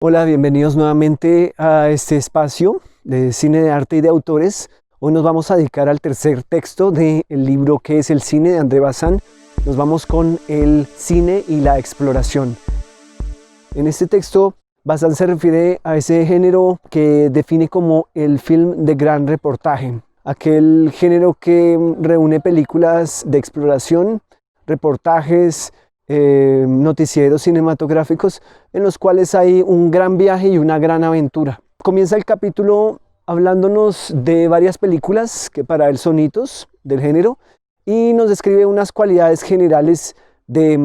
Hola, bienvenidos nuevamente a este espacio de cine de arte y de autores. Hoy nos vamos a dedicar al tercer texto del libro que es El cine de André Bazin. Nos vamos con el cine y la exploración. En este texto, Bazin se refiere a ese género que define como el film de gran reportaje, aquel género que reúne películas de exploración, reportajes, noticieros cinematográficos en los cuales hay un gran viaje y una gran aventura. Comienza el capítulo hablándonos de varias películas que para él son hitos del género y nos describe unas cualidades generales de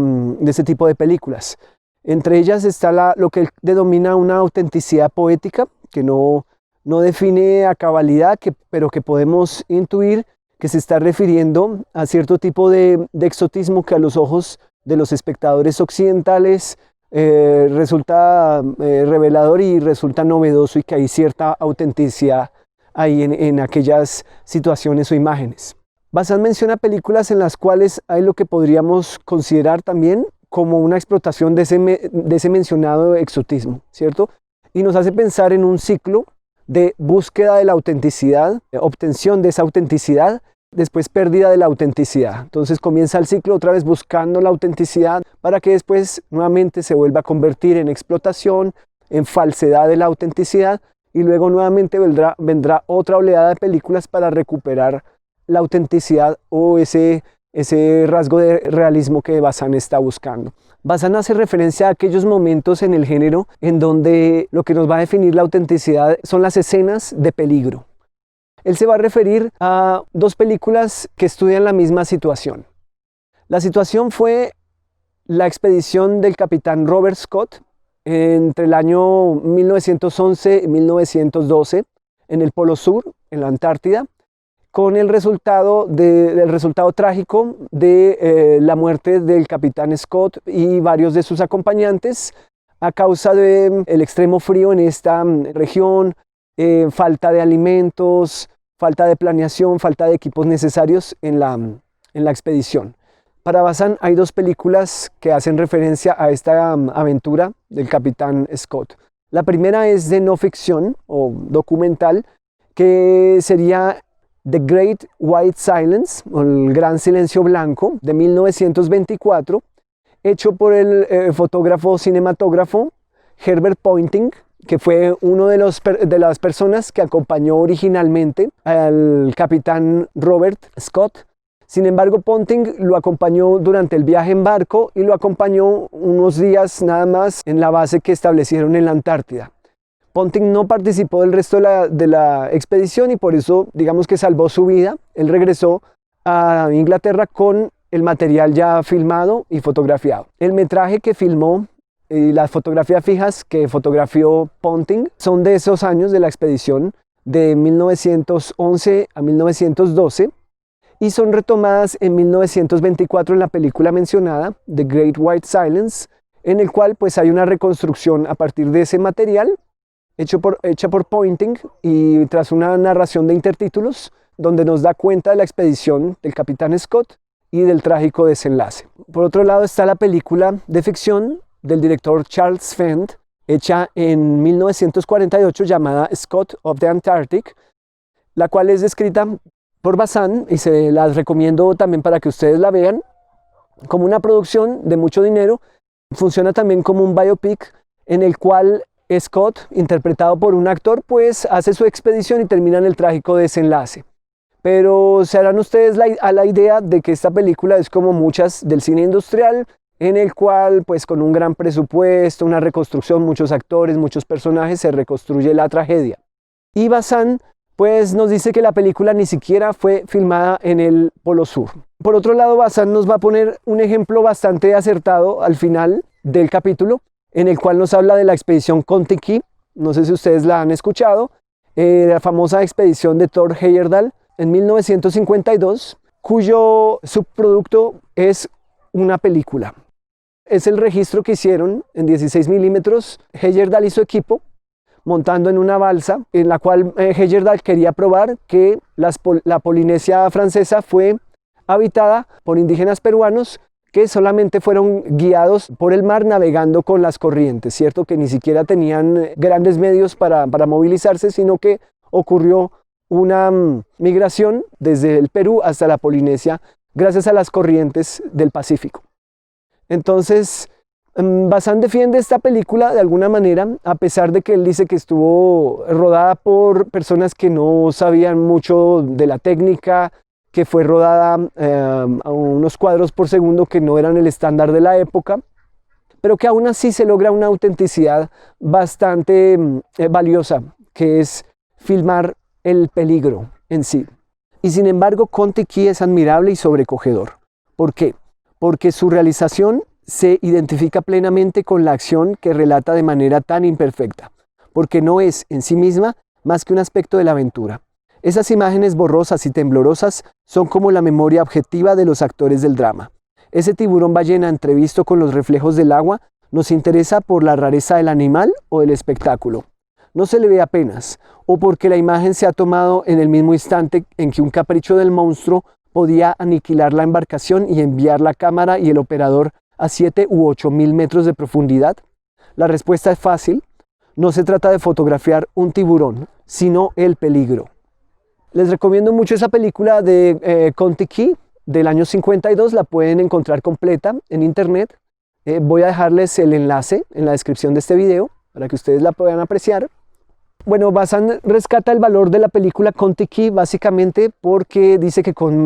ese tipo de películas. Entre ellas está lo que él denomina una autenticidad poética, que no define a cabalidad, pero que podemos intuir que se está refiriendo a cierto tipo de exotismo que a los ojos de los espectadores occidentales resulta revelador y resulta novedoso, y que hay cierta autenticidad ahí en aquellas situaciones o imágenes. Bazin menciona películas en las cuales hay lo que podríamos considerar también como una explotación de ese mencionado exotismo, ¿cierto? Y nos hace pensar en un ciclo de búsqueda de la autenticidad, obtención de esa autenticidad, después pérdida de la autenticidad. Entonces comienza el ciclo otra vez buscando la autenticidad para que después nuevamente se vuelva a convertir en explotación, en falsedad de la autenticidad, y luego nuevamente vendrá otra oleada de películas para recuperar la autenticidad o ese rasgo de realismo que Bazin está buscando. Bazin hace referencia a aquellos momentos en el género en donde lo que nos va a definir la autenticidad son las escenas de peligro. Él se va a referir a dos películas que estudian la misma situación. La situación fue la expedición del capitán Robert Scott entre el año 1911 y 1912 en el Polo Sur, en la Antártida, con el resultado trágico de la muerte del capitán Scott y varios de sus acompañantes a causa del extremo frío en esta región, falta de alimentos, falta de planeación, falta de equipos necesarios en la expedición. Para Bazin hay dos películas que hacen referencia a esta aventura del capitán Scott. La primera es de no ficción o documental, que sería The Great White Silence, o El Gran Silencio Blanco, de 1924, hecho por el cinematógrafo Herbert Poynting, que fue uno de las personas que acompañó originalmente al capitán Robert Scott. Sin embargo, Poynting lo acompañó durante el viaje en barco y lo acompañó unos días nada más en la base que establecieron en la Antártida. Poynting no participó del resto de la expedición y por eso, digamos que salvó su vida. Él regresó a Inglaterra con el material ya filmado y fotografiado. El metraje que filmó y las fotografías fijas que fotografió Poynting son de esos años de la expedición de 1911 a 1912 y son retomadas en 1924 en la película mencionada, The Great White Silence, en el cual pues hay una reconstrucción a partir de ese material hecha por Poynting y tras una narración de intertítulos donde nos da cuenta de la expedición del capitán Scott y del trágico desenlace. Por otro lado está la película de ficción del director Charles Fend, hecha en 1948, llamada Scott of the Antarctic, la cual es descrita por Bazin y se las recomiendo también para que ustedes la vean, como una producción de mucho dinero. Funciona también como un biopic en el cual Scott, interpretado por un actor, pues hace su expedición y termina en el trágico desenlace. Pero se harán ustedes a la idea de que esta película es como muchas del cine industrial, en el cual pues con un gran presupuesto, una reconstrucción, muchos actores, muchos personajes, se reconstruye la tragedia. Y Bazin pues nos dice que la película ni siquiera fue filmada en el Polo Sur. Por otro lado, Bazin nos va a poner un ejemplo bastante acertado al final del capítulo, en el cual nos habla de la expedición Kon-Tiki. No sé si ustedes la han escuchado, la famosa expedición de Thor Heyerdahl en 1952, cuyo subproducto es una película. Es el registro que hicieron en 16 milímetros Heyerdahl y su equipo, montando en una balsa en la cual Heyerdahl quería probar que la Polinesia francesa fue habitada por indígenas peruanos que solamente fueron guiados por el mar navegando con las corrientes, ¿cierto? Que ni siquiera tenían grandes medios para movilizarse, sino que ocurrió una migración desde el Perú hasta la Polinesia gracias a las corrientes del Pacífico. Entonces, Bazán defiende esta película de alguna manera, a pesar de que él dice que estuvo rodada por personas que no sabían mucho de la técnica, que fue rodada a unos cuadros por segundo que no eran el estándar de la época, pero que aún así se logra una autenticidad bastante valiosa, que es filmar el peligro en sí. Y sin embargo, Kon-Tiki es admirable y sobrecogedor. ¿Por qué? Porque su realización se identifica plenamente con la acción que relata de manera tan imperfecta, porque no es en sí misma más que un aspecto de la aventura. Esas imágenes borrosas y temblorosas son como la memoria objetiva de los actores del drama. Ese tiburón ballena entrevisto con los reflejos del agua nos interesa por la rareza del animal o del espectáculo. No se le ve apenas, o porque la imagen se ha tomado en el mismo instante en que un capricho del monstruo podía aniquilar la embarcación y enviar la cámara y el operador a 7 u 8 mil metros de profundidad. La respuesta es fácil. No se trata de fotografiar un tiburón, sino el peligro. Les recomiendo mucho esa película de Kon-Tiki del año 52, la pueden encontrar completa en internet. Voy a dejarles el enlace en la descripción de este video para que ustedes la puedan apreciar. Bueno, Bazán rescata el valor de la película Kon-Tiki básicamente porque dice que con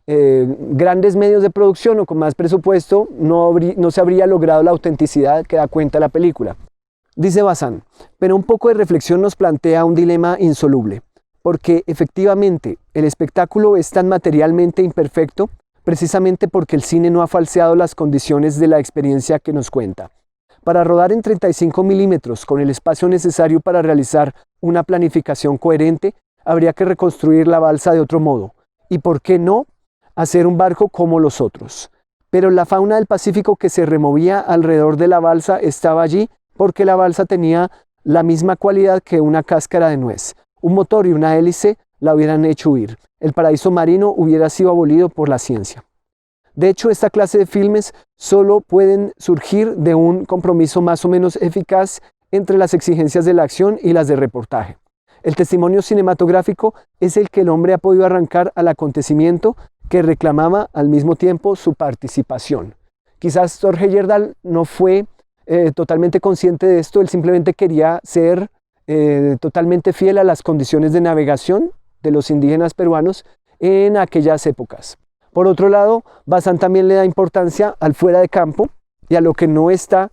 grandes medios de producción o con más presupuesto no se habría logrado la autenticidad que da cuenta la película. Dice Bazán, pero un poco de reflexión nos plantea un dilema insoluble, porque efectivamente el espectáculo es tan materialmente imperfecto precisamente porque el cine no ha falseado las condiciones de la experiencia que nos cuenta. Para rodar en 35 milímetros con el espacio necesario para realizar una planificación coherente, habría que reconstruir la balsa de otro modo. Y por qué no, hacer un barco como los otros. Pero la fauna del Pacífico que se removía alrededor de la balsa estaba allí porque la balsa tenía la misma cualidad que una cáscara de nuez. Un motor y una hélice la hubieran hecho huir. El paraíso marino hubiera sido abolido por la ciencia. De hecho, esta clase de filmes solo pueden surgir de un compromiso más o menos eficaz entre las exigencias de la acción y las de reportaje. El testimonio cinematográfico es el que el hombre ha podido arrancar al acontecimiento que reclamaba al mismo tiempo su participación. Quizás Thor Heyerdahl no fue totalmente consciente de esto, él simplemente quería ser totalmente fiel a las condiciones de navegación de los indígenas peruanos en aquellas épocas. Por otro lado, Bazán también le da importancia al fuera de campo y a lo que no está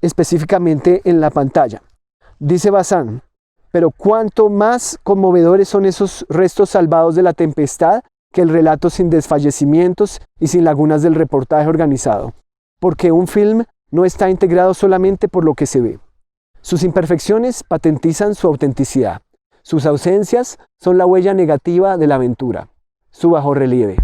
específicamente en la pantalla. Dice Bazán, pero cuánto más conmovedores son esos restos salvados de la tempestad que el relato sin desfallecimientos y sin lagunas del reportaje organizado, porque un film no está integrado solamente por lo que se ve. Sus imperfecciones patentizan su autenticidad. Sus ausencias son la huella negativa de la aventura, su bajorrelieve.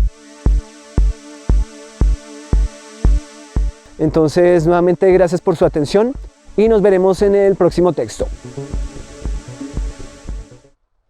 Entonces, nuevamente, gracias por su atención y nos veremos en el próximo texto.